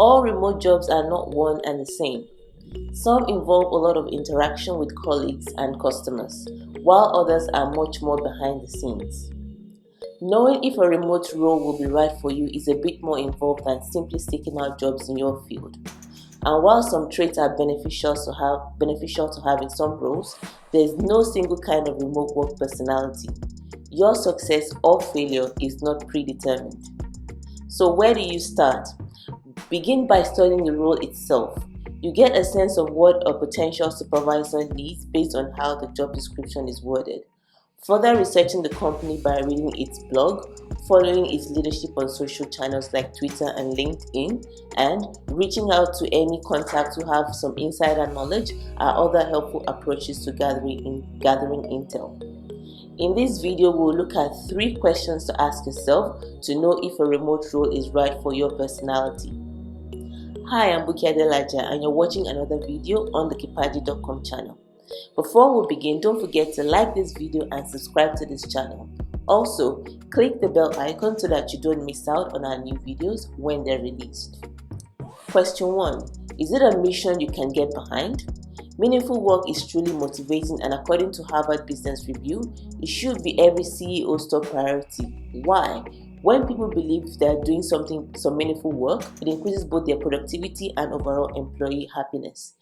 All remote jobs are not one and the same. Some involve a lot of interaction with colleagues and customers, while others are much more behind the scenes. Knowing if a remote role will be right for you is a bit more involved than simply seeking out jobs in your field. And while some traits are beneficial to have in some roles, there is no single kind of remote work personality. Your success or failure is not predetermined. So where do you start? Begin by studying the role itself. You get a sense of what a potential supervisor needs based on how the job description is worded. Further researching the company by reading its blog, following its leadership on social channels like Twitter and LinkedIn, and reaching out to any contacts who have some insider knowledge are other helpful approaches to gathering intel. In this video, we'll look at 3 questions to ask yourself to know if a remote role is right for your personality. Hi, I'm Buki Adelaja and you're watching another video on the kipaji.com channel. Before we begin, don't forget to like this video and subscribe to this channel. Also, click the bell icon so that you don't miss out on our new videos when they're released. Question 1. Is it a mission you can get behind? Meaningful work is truly motivating, and according to Harvard Business Review, it should be every CEO's top priority. Why? When people believe they are doing some meaningful work, it increases both their productivity and overall employee happiness.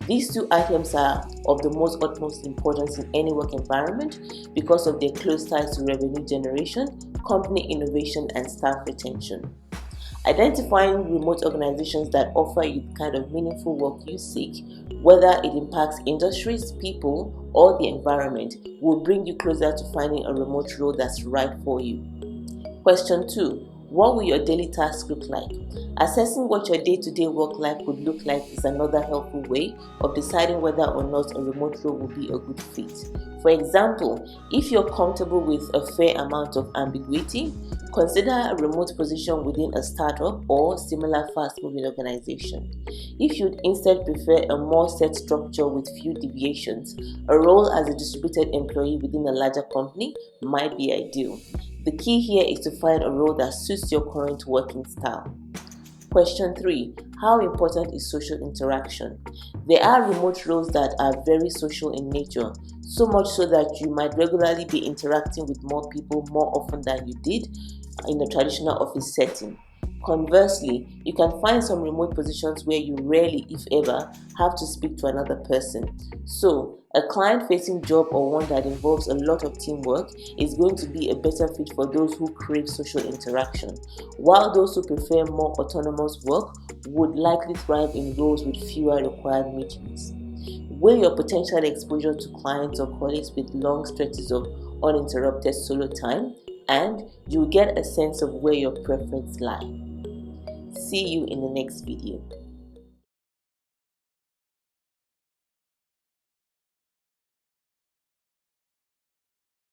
These 2 items are of the utmost importance in any work environment because of their close ties to revenue generation, company innovation, and staff retention. Identifying remote organizations that offer you the kind of meaningful work you seek, whether it impacts industries, people, or the environment, will bring you closer to finding a remote role that's right for you. Question 2. What will your daily tasks look like? Assessing what your day-to-day work life would look like is another helpful way of deciding whether or not a remote role will be a good fit. For example, if you're comfortable with a fair amount of ambiguity, consider a remote position within a startup or similar fast-moving organization. If you'd instead prefer a more set structure with few deviations, a role as a distributed employee within a larger company might be ideal. The key here is to find a role that suits your current working style. Question 3. How important is social interaction? There are remote roles that are very social in nature, so much so that you might regularly be interacting with more people more often than you did in a traditional office setting. Conversely, you can find some remote positions where you rarely, if ever, have to speak to another person. So, a client-facing job or one that involves a lot of teamwork is going to be a better fit for those who crave social interaction, while those who prefer more autonomous work would likely thrive in roles with fewer required meetings. Weigh your potential exposure to clients or colleagues with long stretches of uninterrupted solo time, and you'll get a sense of where your preferences lie. See you in the next video.